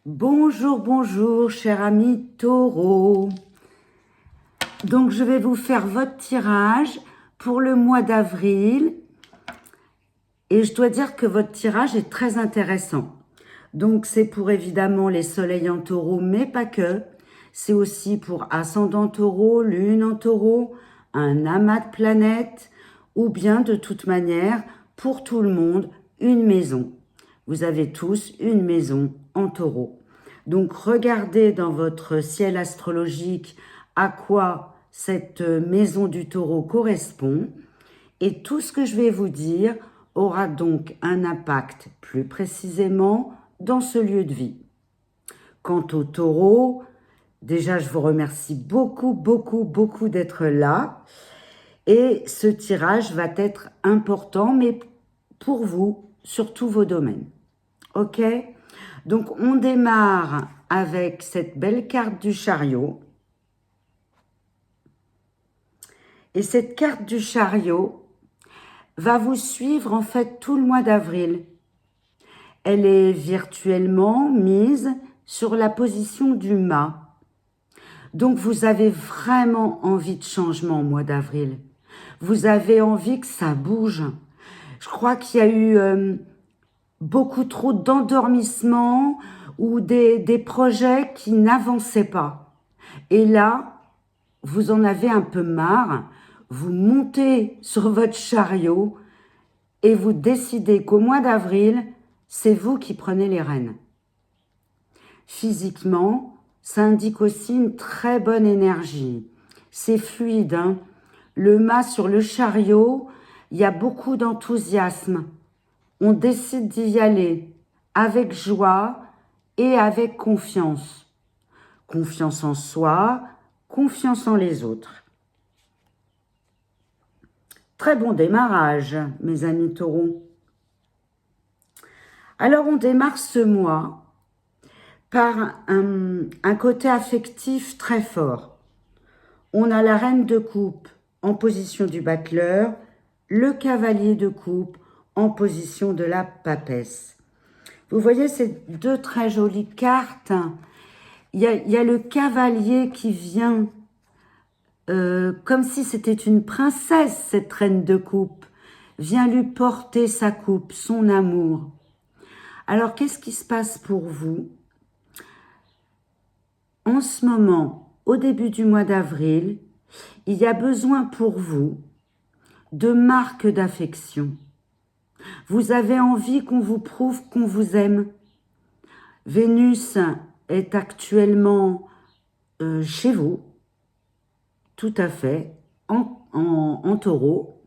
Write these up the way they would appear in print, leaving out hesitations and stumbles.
Bonjour, bonjour, cher ami Taureau. Donc, je vais vous faire votre tirage pour le mois d'avril. Et je dois dire que votre tirage est très intéressant. Donc, c'est pour évidemment les soleils en taureau, mais pas que. C'est aussi pour ascendant taureau, lune en taureau, un amas de planètes, ou bien de toute manière, pour tout le monde, une maison. Vous avez tous une maison en taureau. Donc, regardez dans votre ciel astrologique à quoi cette maison du taureau correspond. Et tout ce que je vais vous dire aura donc un impact plus précisément dans ce lieu de vie. Quant au taureau, déjà je vous remercie beaucoup d'être là. Et ce tirage va être important, mais pour vous, sur tous vos domaines. Ok? Donc on démarre avec cette belle carte du chariot. Et cette carte du chariot va vous suivre en fait tout le mois d'avril. Elle est virtuellement mise sur la position du mât. Donc vous avez vraiment envie de changement au mois d'avril. Vous avez envie que ça bouge. Je crois qu'il y a eu beaucoup trop d'endormissement ou des projets qui n'avançaient pas. Et là, vous en avez un peu marre. Vous montez sur votre chariot et vous décidez qu'au mois d'avril, c'est vous qui prenez les rênes. Physiquement, ça indique aussi une très bonne énergie. C'est fluide, hein. Le mât sur le chariot, il y a beaucoup d'enthousiasme. On décide d'y aller avec joie et avec confiance. Confiance en soi, confiance en les autres. Très bon démarrage, mes amis taureaux. Alors, on démarre ce mois par un côté affectif très fort. On a la reine de coupe en position du battleur, le cavalier de coupe en position de la papesse. Vous voyez ces deux très jolies cartes. Il y a le cavalier qui vient comme si c'était une princesse, cette reine de coupe, vient lui porter sa coupe, son amour. Alors, qu'est-ce qui se passe pour vous? En ce moment, au début du mois d'avril, il y a besoin pour vous de marques d'affection. Vous avez envie qu'on vous prouve qu'on vous aime. Vénus est actuellement chez vous, tout à fait, en taureau.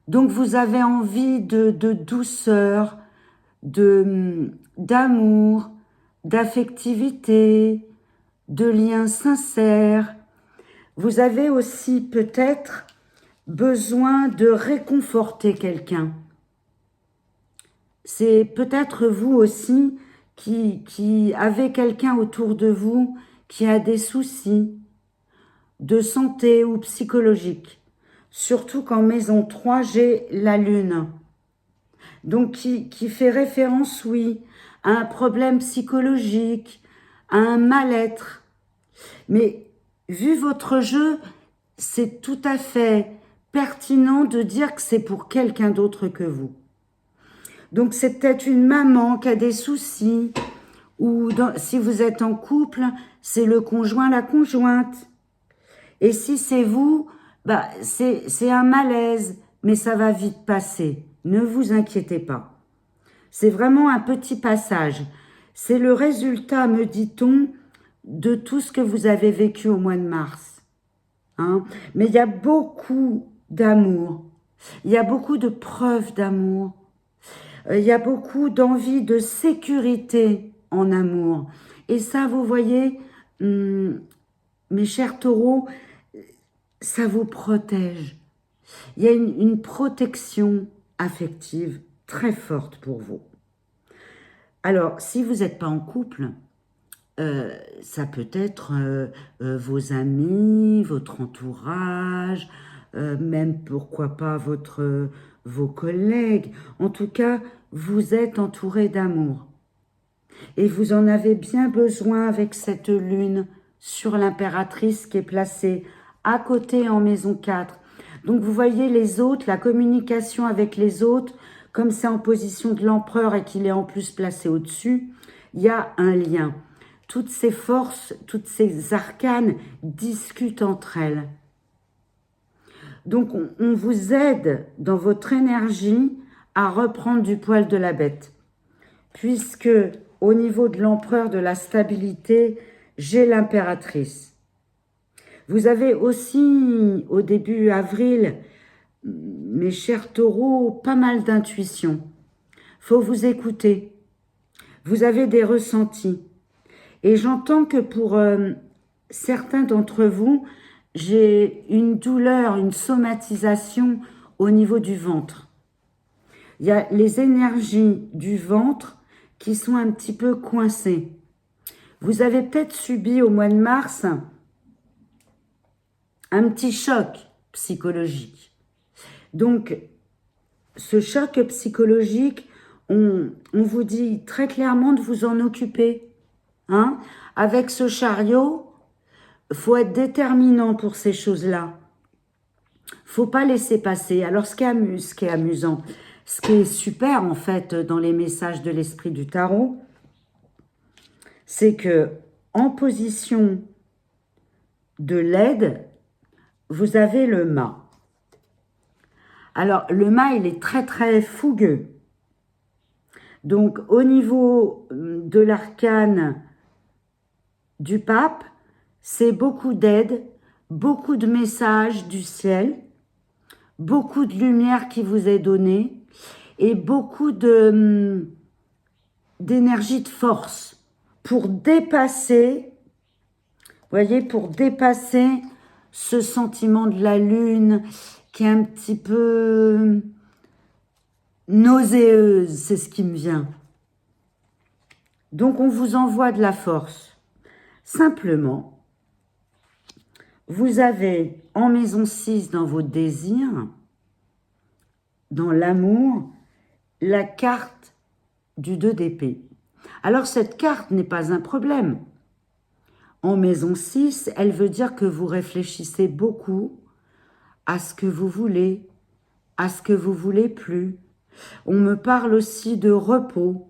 Donc vous avez envie de douceur, d'amour, d'affectivité, de liens sincères. Vous avez aussi peut-être besoin de réconforter quelqu'un. C'est peut-être vous aussi qui avez quelqu'un autour de vous qui a des soucis de santé ou psychologiques. Surtout qu'en maison 3, j'ai la lune. Donc qui fait référence, oui, à un problème psychologique, à un mal-être. Mais vu votre jeu, c'est tout à fait pertinent de dire que c'est pour quelqu'un d'autre que vous. Donc c'est peut-être une maman qui a des soucis, ou si vous êtes en couple, c'est le conjoint, la conjointe. Et si c'est vous, bah, c'est un malaise, mais ça va vite passer. Ne vous inquiétez pas. C'est vraiment un petit passage. C'est le résultat, me dit-on, de tout ce que vous avez vécu au mois de mars. Hein? Mais il y a beaucoup d'amour. Il y a beaucoup de preuves d'amour. Il y a beaucoup d'envie de sécurité en amour. Et ça, vous voyez, mes chers taureaux, ça vous protège. Il y a une protection affective très forte pour vous. Alors, si vous n'êtes pas en couple, ça peut être vos amis, votre entourage, même pourquoi pas vos collègues. En tout cas, vous êtes entouré d'amour. Et vous en avez bien besoin avec cette lune sur l'impératrice qui est placée à côté en maison 4. Donc vous voyez les autres, la communication avec les autres, comme c'est en position de l'empereur et qu'il est en plus placé au-dessus, il y a un lien. Toutes ces forces, toutes ces arcanes discutent entre elles. Donc on vous aide dans votre énergie à reprendre du poil de la bête. Puisque au niveau de l'empereur de la stabilité, j'ai l'impératrice. Vous avez aussi, au début avril, mes chers taureaux, pas mal d'intuition. Faut vous écouter. Vous avez des ressentis. Et j'entends que pour certains d'entre vous, j'ai une douleur, une somatisation au niveau du ventre. Il y a les énergies du ventre qui sont un petit peu coincées. Vous avez peut-être subi au mois de mars un petit choc psychologique. Donc, ce choc psychologique, on vous dit très clairement de vous en occuper. Hein? Avec ce chariot, il faut être déterminant pour ces choses-là. Faut pas laisser passer. Alors, ce qui est amusant, ce qui est super en fait dans les messages de l'esprit du tarot, c'est que en position de l'aide, vous avez le mât. Alors, le mât, il est très très fougueux. Donc, au niveau de l'arcane du pape, c'est beaucoup d'aide, beaucoup de messages du ciel, beaucoup de lumière qui vous est donnée et beaucoup d'énergie de force pour dépasser, vous voyez, pour dépasser ce sentiment de la lune qui est un petit peu nauséeuse, c'est ce qui me vient. Donc on vous envoie de la force. Simplement, vous avez en maison 6 dans vos désirs, dans l'amour, la carte du 2 d'épée. Alors cette carte n'est pas un problème. En maison 6, elle veut dire que vous réfléchissez beaucoup à ce que vous voulez, à ce que vous voulez plus. On me parle aussi de repos.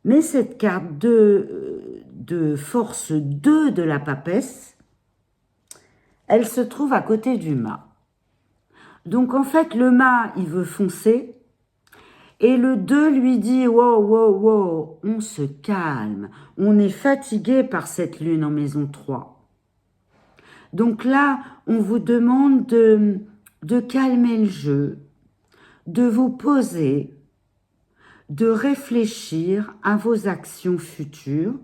Mais cette carte de force 2 de la papesse, elle se trouve à côté du mât. Donc en fait, le mât, il veut foncer. Et le 2 lui dit, wow, wow, wow, on se calme. On est fatigué par cette lune en maison 3. Donc là, on vous demande de calmer le jeu, de vous poser, de réfléchir à vos actions futures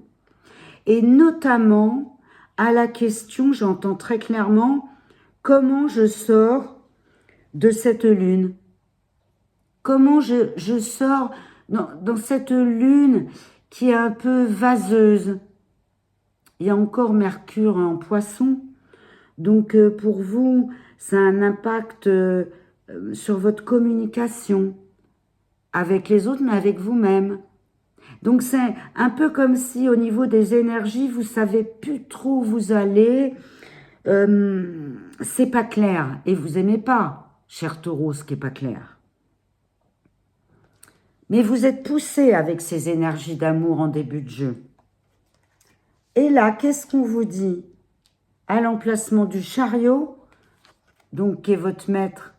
et notamment à la question, j'entends très clairement, comment je sors de cette lune? Comment je sors dans cette lune qui est un peu vaseuse? Il y a encore Mercure en Poisson, donc pour vous, ça a un impact sur votre communication avec les autres, mais avec vous-même. Donc c'est un peu comme si au niveau des énergies, vous savez plus trop où vous allez. C'est pas clair. Et vous aimez pas, cher taureau, ce qui est pas clair. Mais vous êtes poussé avec ces énergies d'amour en début de jeu. Et là, qu'est-ce qu'on vous dit? À l'emplacement du chariot, donc qui est votre maître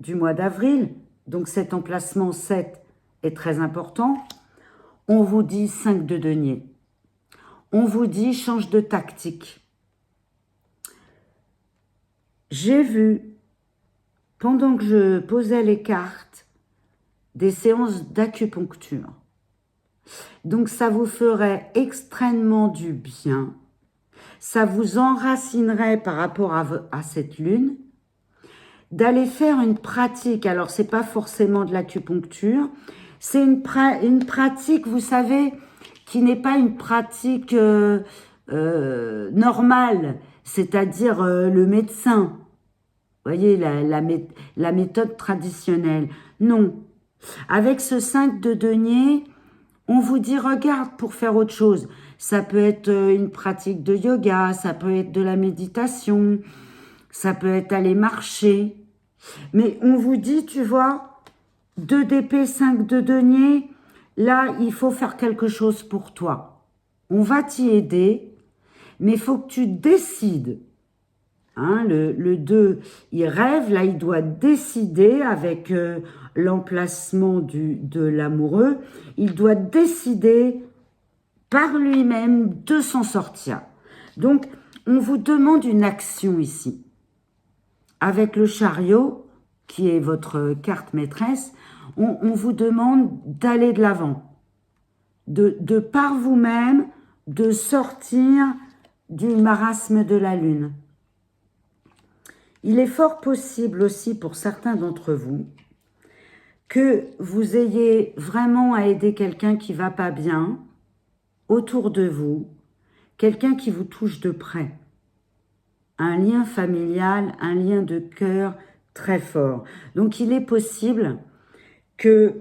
du mois d'avril, donc cet emplacement 7 est très important, on vous dit 5 de denier. On vous dit change de tactique. J'ai vu, pendant que je posais les cartes, des séances d'acupuncture. Donc ça vous ferait extrêmement du bien. Ça vous enracinerait par rapport à cette lune, d'aller faire une pratique. Alors, c'est pas forcément de l'acupuncture, c'est une pratique, vous savez, qui n'est pas une pratique normale, c'est-à-dire le médecin. Vous voyez, la méthode traditionnelle. Non. Avec ce 5 de denier, On vous dit, regarde pour faire autre chose. Ça peut être une pratique de yoga, ça peut être de la méditation, ça peut être aller marcher. Mais on vous dit, tu vois, 2 d'épée, 5 de denier, là, il faut faire quelque chose pour toi. On va t'y aider, mais il faut que tu décides. Hein, le 2, il rêve, là, il doit décider avec l'emplacement de l'amoureux. Il doit décider par lui-même de s'en sortir. Donc, on vous demande une action ici. Avec le chariot, qui est votre carte maîtresse, on vous demande d'aller de l'avant, de par vous-même, de sortir du marasme de la lune. Il est fort possible aussi pour certains d'entre vous que vous ayez vraiment à aider quelqu'un qui va pas bien autour de vous, quelqu'un qui vous touche de près. Un lien familial, un lien de cœur très fort. Donc il est possible que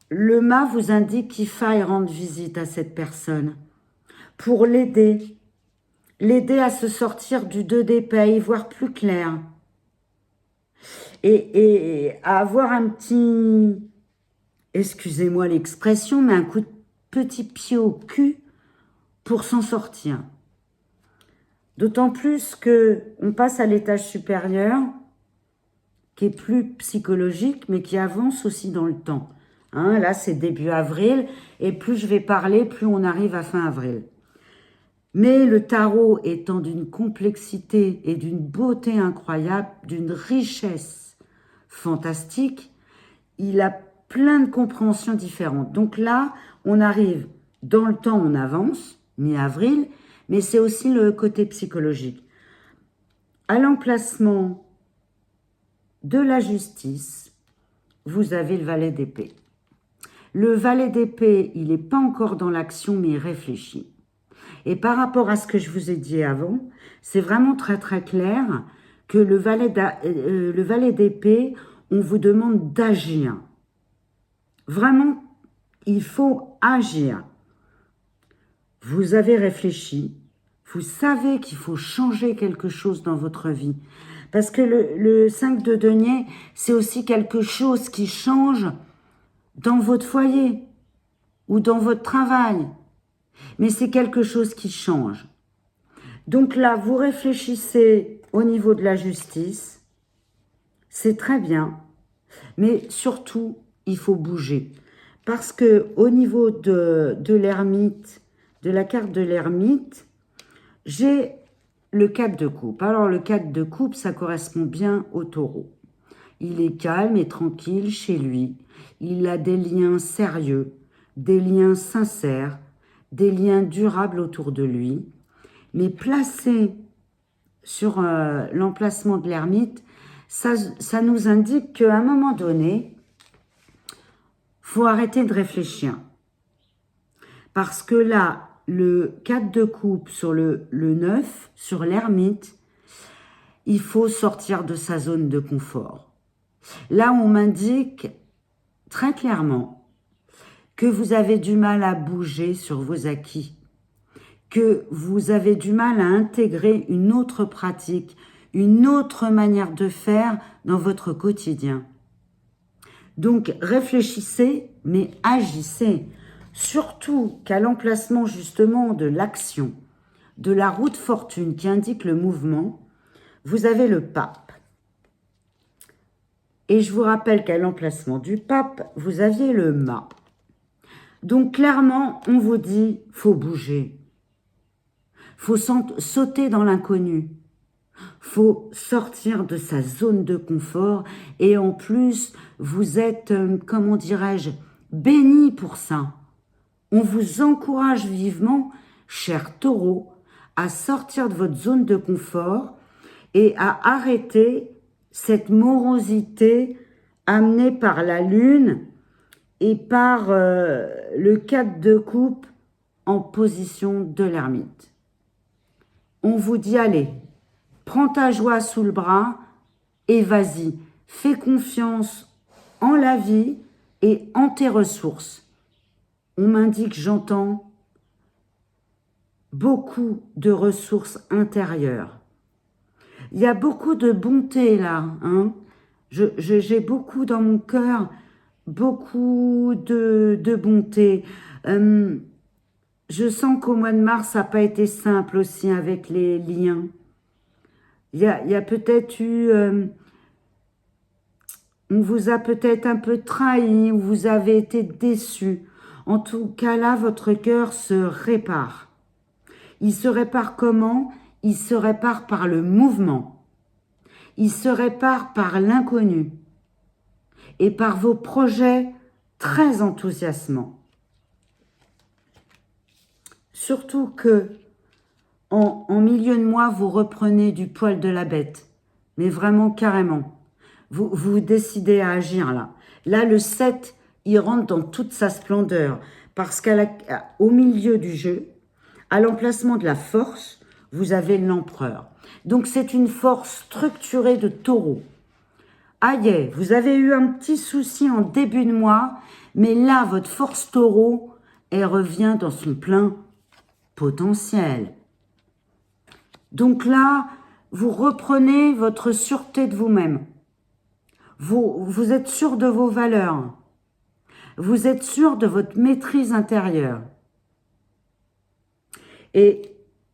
le mât vous indique qu'il faille rendre visite à cette personne pour l'aider à se sortir du 2 d'épée, à y voir plus clair et à avoir un petit, excusez-moi l'expression, mais un coup de petit pied au cul pour s'en sortir. D'autant plus qu'on passe à l'étage supérieur, qui est plus psychologique, mais qui avance aussi dans le temps. Hein, là, c'est début avril, et plus je vais parler, plus on arrive à fin avril. Mais le tarot étant d'une complexité et d'une beauté incroyable, d'une richesse fantastique, il a plein de compréhensions différentes. Donc là, on arrive dans le temps, on avance, mi-avril, mais c'est aussi le côté psychologique. À l'emplacement de la justice, vous avez le valet d'épée. Le valet d'épée, il n'est pas encore dans l'action, mais il réfléchit. Et par rapport à ce que je vous ai dit avant, c'est vraiment très très clair que le valet d'épée, on vous demande d'agir. Vraiment, il faut agir. Vous avez réfléchi, vous savez qu'il faut changer quelque chose dans votre vie. Parce que le 5 de denier, c'est aussi quelque chose qui change dans votre foyer ou dans votre travail. Mais c'est quelque chose qui change. Donc là, vous réfléchissez au niveau de la justice. C'est très bien. Mais surtout, il faut bouger. Parce que au niveau de l'ermite, de la carte de l'ermite, j'ai le 4 de coupe. Alors le 4 de coupe, ça correspond bien au taureau. Il est calme et tranquille chez lui. Il a des liens sérieux, des liens sincères, des liens durables autour de lui. Mais placé sur l'emplacement de l'ermite, ça nous indique qu'à un moment donné, faut arrêter de réfléchir. Parce que là, le 4 de coupe sur le 9, sur l'ermite, il faut sortir de sa zone de confort. Là, on m'indique très clairement que vous avez du mal à bouger sur vos acquis, que vous avez du mal à intégrer une autre pratique, une autre manière de faire dans votre quotidien. Donc, réfléchissez, mais agissez. Surtout qu'à l'emplacement justement de l'action, de la roue de fortune qui indique le mouvement, vous avez le pape. Et je vous rappelle qu'à l'emplacement du pape, vous aviez le mât. Donc clairement, on vous dit, faut bouger. Faut sauter dans l'inconnu. Faut sortir de sa zone de confort. Et en plus, vous êtes, comment dirais-je, béni pour ça. On vous encourage vivement, cher taureau, à sortir de votre zone de confort et à arrêter cette morosité amenée par la lune et par le 4 de coupe en position de l'ermite. On vous dit, allez, prends ta joie sous le bras et vas-y, fais confiance en la vie et en tes ressources. on m'indique, j'entends, beaucoup de ressources intérieures. Il y a beaucoup de bonté là, hein. J'ai beaucoup dans mon cœur, beaucoup de bonté. Je sens qu'au mois de mars, ça n'a pas été simple aussi avec les liens. Il y a peut-être eu... on vous a peut-être un peu trahi, ou vous avez été déçu. En tout cas là, votre cœur se répare. Il se répare comment? Il se répare par le mouvement. Il se répare par l'inconnu et par vos projets très enthousiasmants. Surtout que en milieu de mois, vous reprenez du poil de la bête, mais vraiment carrément. Vous décidez à agir là. Là, le 7, il rentre dans toute sa splendeur parce qu'au milieu du jeu, à l'emplacement de la force, vous avez l'empereur. Donc, c'est une force structurée de taureau. Aïe, vous avez eu un petit souci en début de mois, mais là, votre force taureau, elle revient dans son plein potentiel. Donc là, vous reprenez votre sûreté de vous-même. Vous êtes sûr de vos valeurs. Vous êtes sûr de votre maîtrise intérieure. Et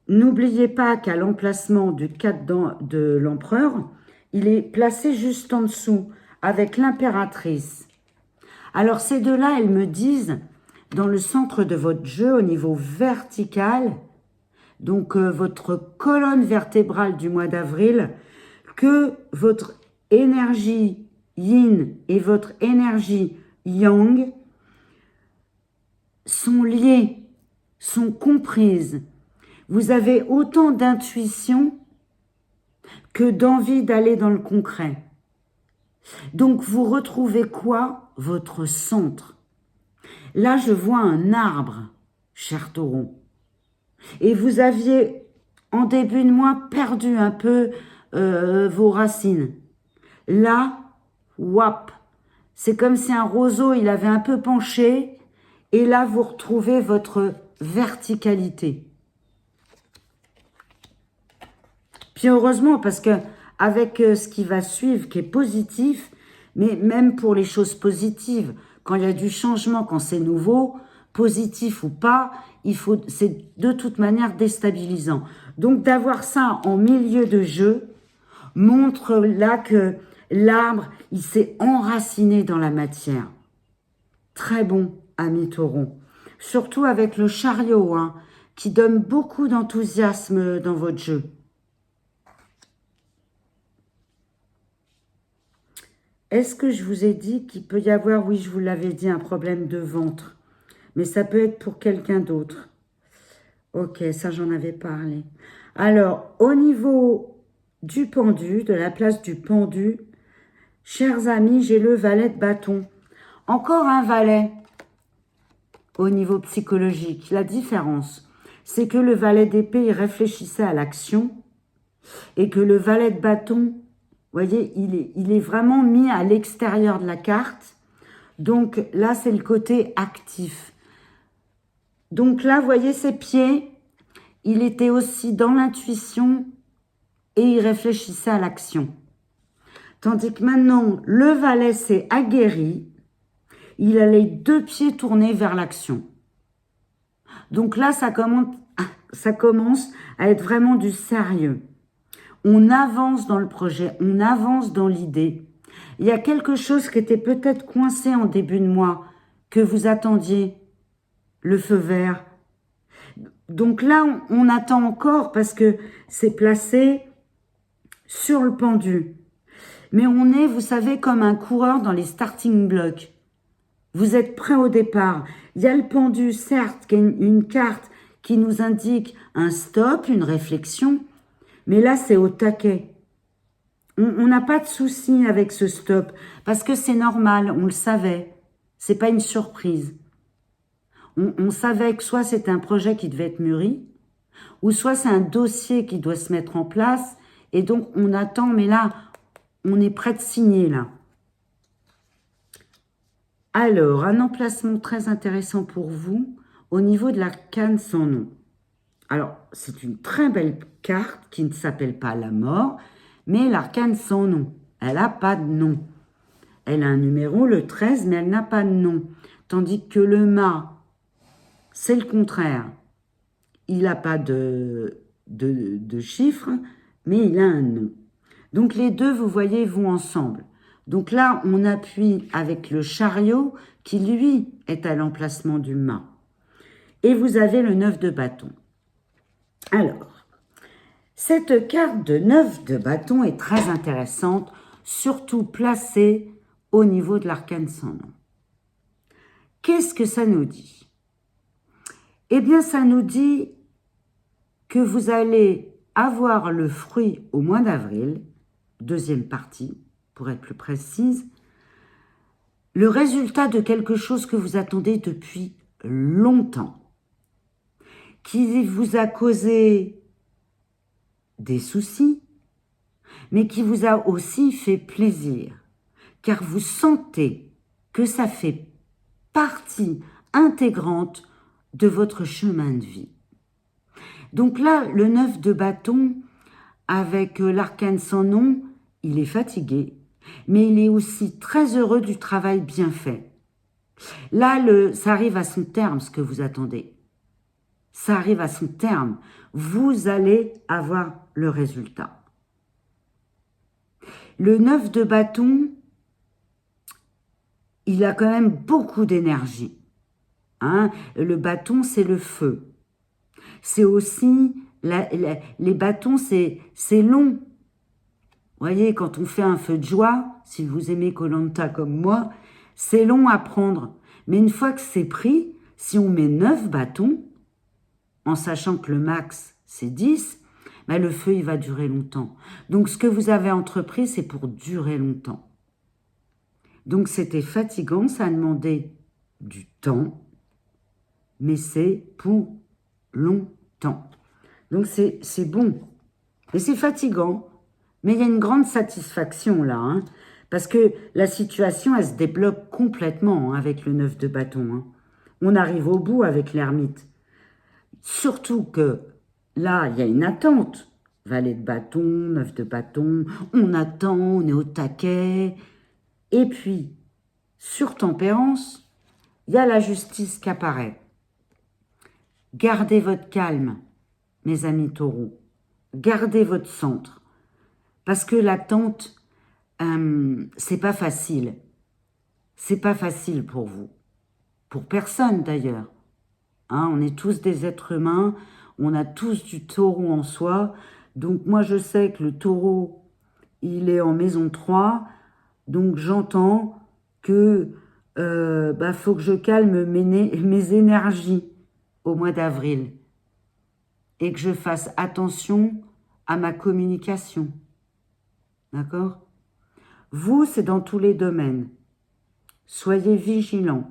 n'oubliez pas qu'à l'emplacement du 4 de l'empereur, il est placé juste en dessous, avec l'impératrice. Alors ces deux-là, elles me disent, dans le centre de votre jeu, au niveau vertical, donc votre colonne vertébrale du mois d'avril, que votre énergie yin et votre énergie yang sont liées, sont comprises. Vous avez autant d'intuition que d'envie d'aller dans le concret. Donc vous retrouvez quoi? Votre centre. Là, je vois un arbre, cher taureau. Et vous aviez, en début de mois, perdu un peu vos racines. Là, wap, c'est comme si un roseau, il avait un peu penché, et là, vous retrouvez votre verticalité. Puis heureusement, parce que avec ce qui va suivre, qui est positif, mais même pour les choses positives, quand il y a du changement, quand c'est nouveau, positif ou pas, c'est de toute manière déstabilisant. Donc d'avoir ça en milieu de jeu montre là que l'arbre, il s'est enraciné dans la matière. Très bon, ami taureau. Surtout avec le chariot, hein, qui donne beaucoup d'enthousiasme dans votre jeu. Est-ce que je vous ai dit qu'il peut y avoir, oui, je vous l'avais dit, un problème de ventre. Mais ça peut être pour quelqu'un d'autre. Ok, ça j'en avais parlé. Alors, au niveau du pendu, de la place du pendu, chers amis, j'ai le valet de bâton. Encore un valet au niveau psychologique. La différence, c'est que le valet d'épée, il réfléchissait à l'action et que le valet de bâton, vous voyez, il est vraiment mis à l'extérieur de la carte. Donc là, c'est le côté actif. Donc là, vous voyez ses pieds, il était aussi dans l'intuition et il réfléchissait à l'action. Tandis que maintenant, le valet s'est aguerri, il a les deux pieds tournés vers l'action. Donc là, ça commence à être vraiment du sérieux. On avance dans le projet, on avance dans l'idée. Il y a quelque chose qui était peut-être coincé en début de mois, que vous attendiez, le feu vert. Donc là, on attend encore parce que c'est placé sur le pendu. Mais on est, vous savez, comme un coureur dans les starting blocks. Vous êtes prêt au départ. Il y a le pendu, certes, qui est une carte qui nous indique un stop, une réflexion. Mais là, c'est au taquet. On n'a pas de souci avec ce stop parce que c'est normal, on le savait. C'est pas une surprise. On savait que soit c'est un projet qui devait être mûri, ou soit c'est un dossier qui doit se mettre en place, et donc on attend, mais là, on est prêt de signer, là. Alors, un emplacement très intéressant pour vous au niveau de l'arcane sans nom. Alors, c'est une très belle carte qui ne s'appelle pas la mort, mais l'arcane sans nom. Elle n'a pas de nom. Elle a un numéro, le 13, mais elle n'a pas de nom. Tandis que le mât, c'est le contraire. Il n'a pas de chiffre, mais il a un nom. Donc les deux, vous voyez, vont ensemble. Donc là, on appuie avec le chariot qui, lui, est à l'emplacement du mât. Et vous avez le 9 de bâton. Alors, cette carte de 9 de bâton est très intéressante, surtout placée au niveau de l'arcane sans nom. Qu'est-ce que ça nous dit? Eh bien, ça nous dit que vous allez avoir le fruit au mois d'avril, deuxième partie, pour être plus précise, le résultat de quelque chose que vous attendez depuis longtemps, qui vous a causé des soucis, mais qui vous a aussi fait plaisir, car vous sentez que ça fait partie intégrante de votre chemin de vie. Donc là, le 9 de bâton, avec l'arcane sans nom, il est fatigué, mais il est aussi très heureux du travail bien fait. Là, ça arrive à son terme, ce que vous attendez. Ça arrive à son terme. Vous allez avoir le résultat. Le 9 de bâton, il a quand même beaucoup d'énergie. Hein? Le bâton, c'est le feu. C'est aussi, les bâtons, c'est long. Vous voyez, quand on fait un feu de joie, si vous aimez koh comme moi, c'est long à prendre. Mais une fois que c'est pris, si on met 9 bâtons, en sachant que le max, c'est 10, ben le feu, il va durer longtemps. Donc, ce que vous avez entrepris, c'est pour durer longtemps. Donc, c'était fatigant, ça a demandé du temps, mais c'est pour longtemps. Donc, c'est bon. Et c'est fatigant, mais il y a une grande satisfaction là, hein, parce que la situation, elle se débloque complètement, hein, avec le 9 de bâton. Hein. On arrive au bout avec l'ermite. Surtout que là, il y a une attente. Valet de bâton, 9 de bâton, on attend, on est au taquet. Et puis, sur tempérance, il y a la justice qui apparaît. Gardez votre calme, mes amis taureaux. Gardez votre centre. Parce que l'attente, c'est pas facile. C'est pas facile pour vous. Pour personne d'ailleurs. Hein, on est tous des êtres humains, on a tous du taureau en soi. Donc moi je sais que le taureau, il est en maison 3. Donc j'entends que faut que je calme mes énergies au mois d'avril. Et que je fasse attention à ma communication. D'accord? Vous, c'est dans tous les domaines. Soyez vigilants.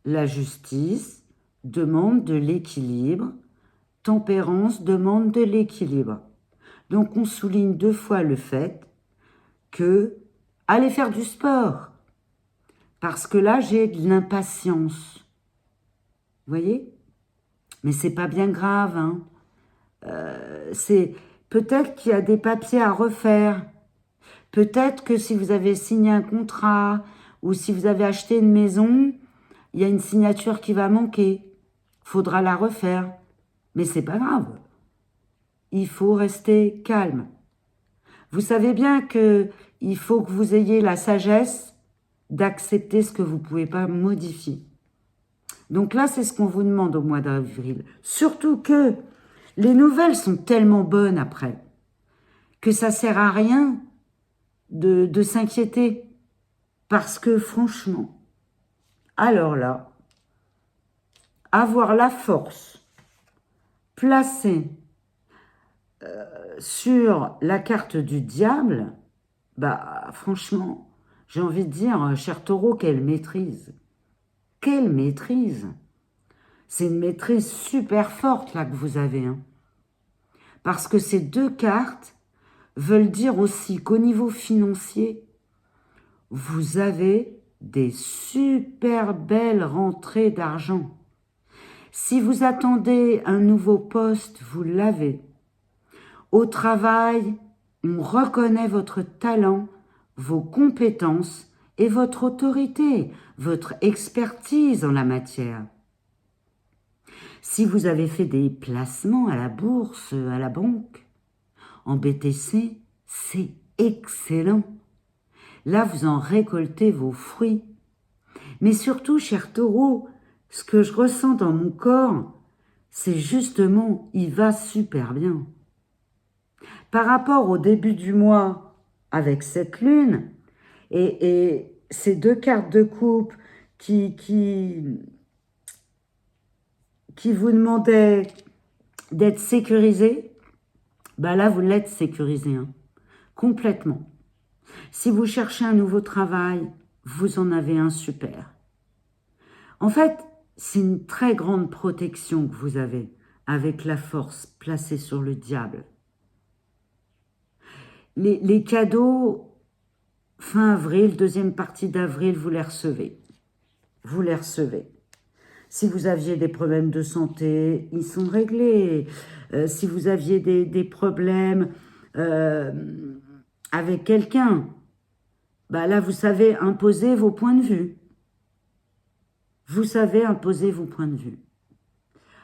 La justice demande de l'équilibre. Tempérance demande de l'équilibre. Donc, on souligne 2 fois le fait que allez faire du sport. Parce que là, j'ai de l'impatience. Vous voyez? Mais c'est pas bien grave. Hein. C'est peut-être qu'il y a des papiers à refaire. Peut-être que si vous avez signé un contrat ou si vous avez acheté une maison, il y a une signature qui va manquer. Faudra la refaire. Mais c'est pas grave. Il faut rester calme. Vous savez bien que il faut que vous ayez la sagesse d'accepter ce que vous ne pouvez pas modifier. Donc là, c'est ce qu'on vous demande au mois d'avril. Surtout que les nouvelles sont tellement bonnes après que ça sert à rien de s'inquiéter. Parce que franchement, alors là, avoir la force placée sur la carte du diable, bah franchement, j'ai envie de dire, cher taureau, quelle maîtrise. Quelle maîtrise. C'est une maîtrise super forte là que vous avez. Hein. Parce que ces 2 cartes veulent dire aussi qu'au niveau financier, vous avez des super belles rentrées d'argent. Si vous attendez un nouveau poste, vous l'avez. Au travail, on reconnaît votre talent, vos compétences et votre autorité, votre expertise en la matière. Si vous avez fait des placements à la bourse, à la banque, en BTC, c'est excellent. Là, vous en récoltez vos fruits. Mais surtout, cher taureau, ce que je ressens dans mon corps, c'est justement, il va super bien. Par rapport au début du mois, avec cette lune, et ces deux cartes de coupe qui vous demandaient d'être sécurisé, bah là, vous l'êtes sécurisé, hein, complètement. Si vous cherchez un nouveau travail, vous en avez un super. En fait, c'est une très grande protection que vous avez avec la force placée sur le diable. Les cadeaux, fin avril, deuxième partie d'avril, vous les recevez. Vous les recevez. Si vous aviez des problèmes de santé, ils sont réglés. Si vous aviez des problèmes avec quelqu'un, bah là, vous savez imposer vos points de vue. Vous savez imposer vos points de vue.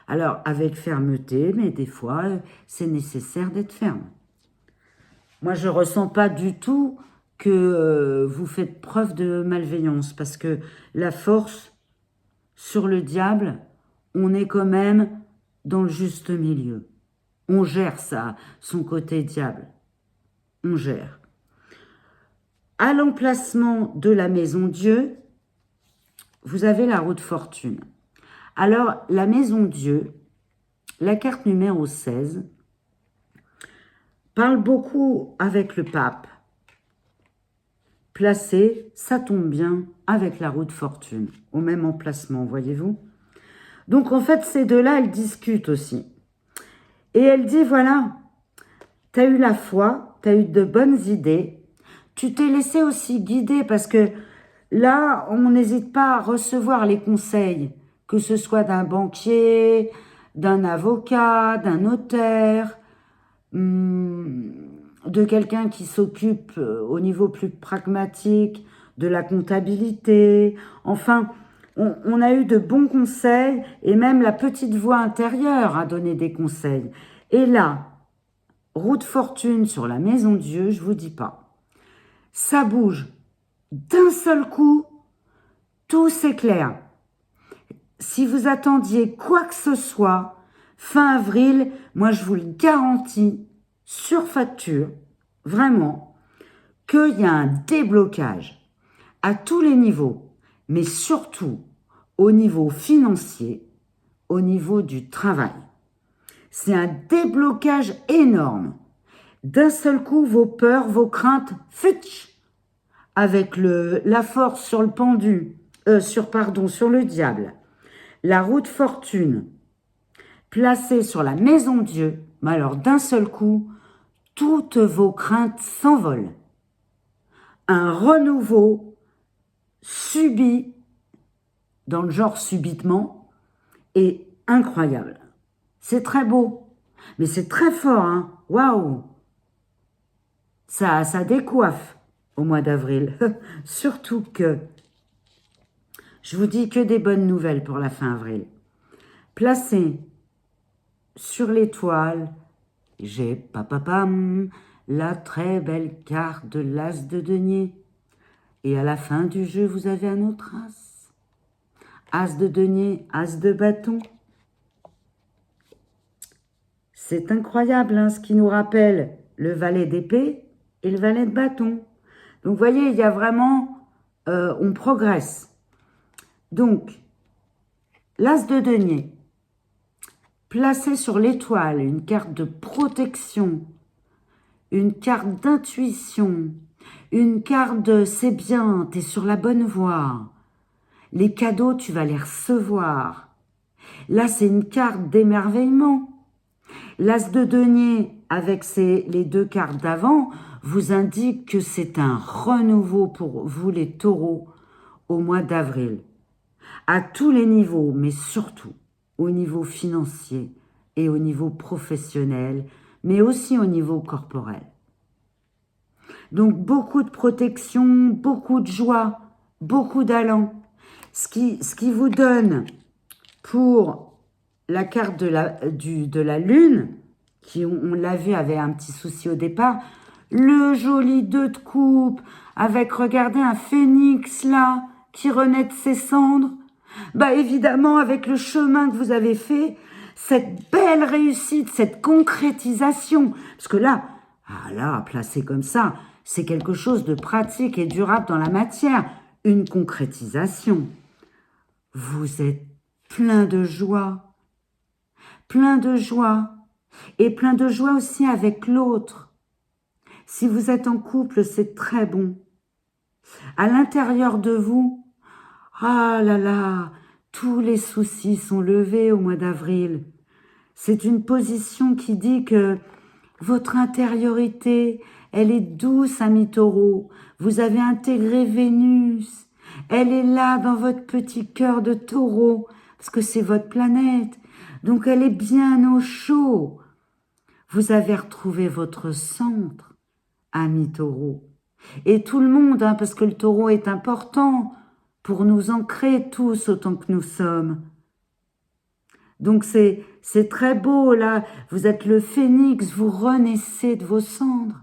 Alors, avec fermeté, mais des fois, c'est nécessaire d'être ferme. Moi, je ne ressens pas du tout que vous faites preuve de malveillance, parce que la force sur le diable, on est quand même dans le juste milieu. On gère ça, son côté diable. On gère. À l'emplacement de la maison Dieu, vous avez la roue de fortune. Alors, la maison Dieu, la carte numéro 16, parle beaucoup avec le pape. Placé, ça tombe bien avec la roue de fortune, au même emplacement, voyez-vous. Donc, en fait, ces deux-là, elles discutent aussi. Et elle dit, voilà, tu as eu la foi, tu as eu de bonnes idées, tu t'es laissé aussi guider parce que là, on n'hésite pas à recevoir les conseils, que ce soit d'un banquier, d'un avocat, d'un notaire, de quelqu'un qui s'occupe au niveau plus pragmatique de la comptabilité. Enfin, on a eu de bons conseils et même la petite voix intérieure a donné des conseils. Et là, roue de fortune sur la maison Dieu, je vous dis pas. Ça bouge d'un seul coup, tout s'éclaire. Si vous attendiez quoi que ce soit, fin avril, moi je vous le garantis, sur facture, vraiment, qu'il y a un déblocage à tous les niveaux, mais surtout au niveau financier, au niveau du travail. C'est un déblocage énorme. D'un seul coup, vos peurs, vos craintes, futsch, avec la force sur le pendu, sur le diable, la roue de fortune, placée sur la maison Dieu, mais alors d'un seul coup, toutes vos craintes s'envolent. Un renouveau subit, dans le genre subitement, est incroyable. C'est très beau, mais c'est très fort, hein. Waouh! Ça décoiffe au mois d'avril. Surtout que je vous dis que des bonnes nouvelles pour la fin avril. Placé sur l'étoile, j'ai papapam, la très belle carte de l'as de denier. Et à la fin du jeu, vous avez un autre as. As de denier, as de bâton. C'est incroyable, hein, ce qui nous rappelle le valet d'épée et le valet de bâton. Donc, vous voyez, il y a vraiment, on progresse. Donc, l'as de denier, placé sur l'étoile, une carte de protection, une carte d'intuition, une carte de c'est bien, t'es sur la bonne voie. Les cadeaux, tu vas les recevoir. Là, c'est une carte d'émerveillement. L'as de denier, avec les deux cartes d'avant, vous indique que c'est un renouveau pour vous, les taureaux, au mois d'avril, à tous les niveaux, mais surtout au niveau financier et au niveau professionnel, mais aussi au niveau corporel. Donc beaucoup de protection, beaucoup de joie, beaucoup d'allant. Ce qui vous donne pour la carte de la lune, qui on l'a vu avait un petit souci au départ, le joli 2 de coupe, avec, regardez, un phénix là, qui renaît de ses cendres. Bah évidemment, avec le chemin que vous avez fait, cette belle réussite, cette concrétisation, parce que là, placé comme ça, c'est quelque chose de pratique et durable dans la matière, une concrétisation. Vous êtes plein de joie, et plein de joie aussi avec l'autre. Si vous êtes en couple, c'est très bon. À l'intérieur de vous, ah là là, tous les soucis sont levés au mois d'avril. C'est une position qui dit que votre intériorité, elle est douce, ami Taureau. Vous avez intégré Vénus. Elle est là dans votre petit cœur de Taureau, parce que c'est votre planète. Donc elle est bien au chaud. Vous avez retrouvé votre centre, ami Taureau. Et tout le monde, hein, parce que le Taureau est important pour nous ancrer tous autant que nous sommes. Donc c'est très beau, là. Vous êtes le phénix, vous renaissez de vos cendres.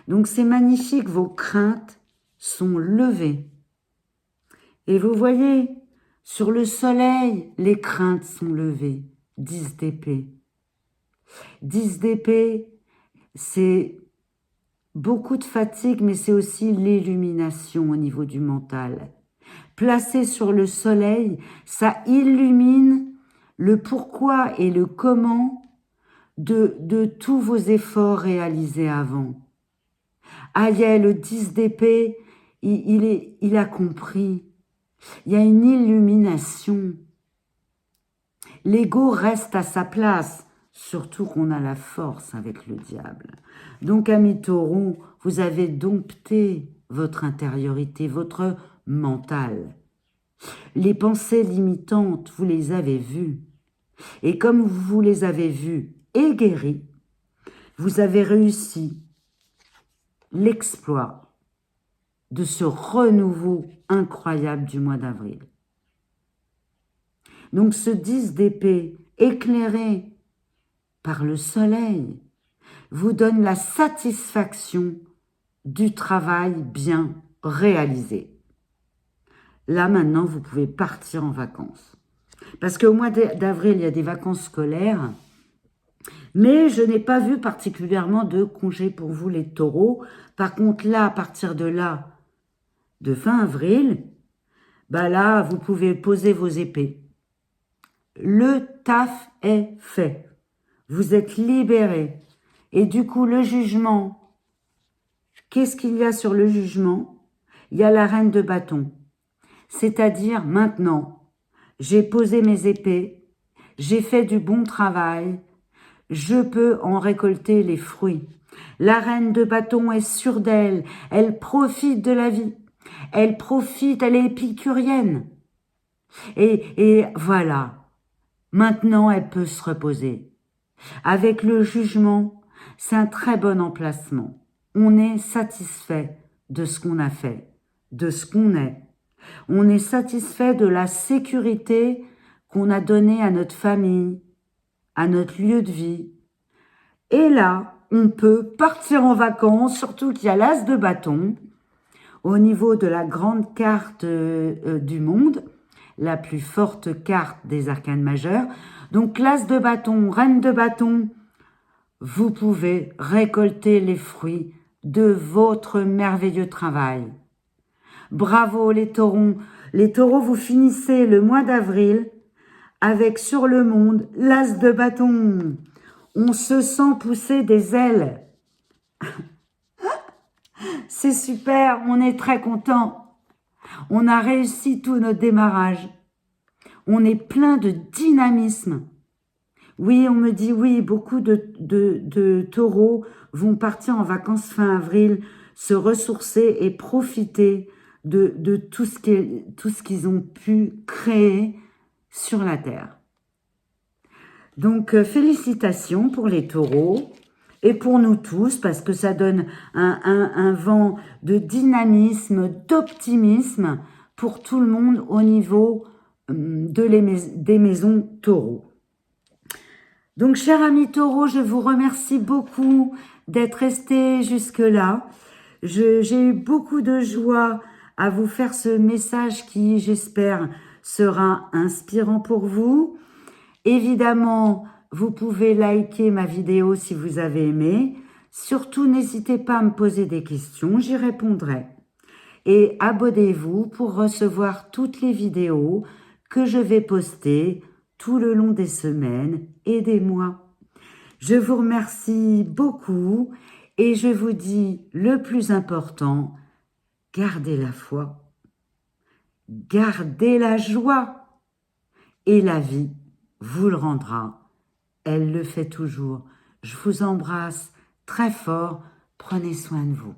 Donc c'est magnifique, vos craintes sont levées. Et vous voyez, sur le soleil, les craintes sont levées. 10 d'épée. 10 d'épée, c'est beaucoup de fatigue, mais c'est aussi l'illumination au niveau du mental. Placé sur le soleil, ça illumine le pourquoi et le comment de tous vos efforts réalisés avant. Aïe, le 10 d'épée, il a compris. Il y a une illumination. L'ego reste à sa place, surtout qu'on a la force avec le diable. Donc, ami Taureau, vous avez dompté votre intériorité, votre mental. Les pensées limitantes, vous les avez vues. Et comme vous les avez vues et guéries, vous avez réussi l'exploit de ce renouveau incroyable du mois d'avril. Donc ce 10 d'épée éclairé par le soleil vous donne la satisfaction du travail bien réalisé. Là maintenant, vous pouvez partir en vacances. Parce qu'au mois d'avril, il y a des vacances scolaires, mais je n'ai pas vu particulièrement de congés pour vous les taureaux. Par contre, là, à partir de là, de fin avril, bah là, vous pouvez poser vos épées. Le taf est fait. Vous êtes libérés. Et du coup, le jugement, qu'est-ce qu'il y a sur le jugement? Il y a la reine de bâton. C'est-à-dire, maintenant, j'ai posé mes épées, j'ai fait du bon travail, je peux en récolter les fruits. La reine de bâton est sûre d'elle, elle profite de la vie, elle profite, elle est épicurienne. Et voilà, maintenant elle peut se reposer. Avec le jugement, c'est un très bon emplacement. On est satisfait de ce qu'on a fait, de ce qu'on est. On est satisfait de la sécurité qu'on a donnée à notre famille, à notre lieu de vie. Et là, on peut partir en vacances, surtout qu'il y a l'as de bâton au niveau de la grande carte du monde, la plus forte carte des arcanes majeurs. Donc l'as de bâton, reine de bâton, vous pouvez récolter les fruits de votre merveilleux travail. Bravo les taureaux. Les taureaux, vous finissez le mois d'avril avec sur le monde l'as de bâton. On se sent pousser des ailes. C'est super, on est très content. On a réussi tout notre démarrage. On est plein de dynamisme. Oui, on me dit oui, beaucoup de taureaux vont partir en vacances fin avril, se ressourcer et profiter de tout ce qu'ils ont pu créer sur la Terre. Donc, félicitations pour les taureaux et pour nous tous, parce que ça donne un vent de dynamisme, d'optimisme pour tout le monde au niveau des maisons taureaux. Donc, chers amis taureaux, je vous remercie beaucoup d'être restés jusque-là. J'ai eu beaucoup de joie à vous faire ce message qui, j'espère, sera inspirant pour vous. Évidemment, vous pouvez liker ma vidéo si vous avez aimé. Surtout, n'hésitez pas à me poser des questions, j'y répondrai. Et abonnez-vous pour recevoir toutes les vidéos que je vais poster tout le long des semaines et des mois. Je vous remercie beaucoup et je vous dis le plus important, gardez la foi, gardez la joie et la vie vous le rendra. Elle le fait toujours. Je vous embrasse très fort. Prenez soin de vous.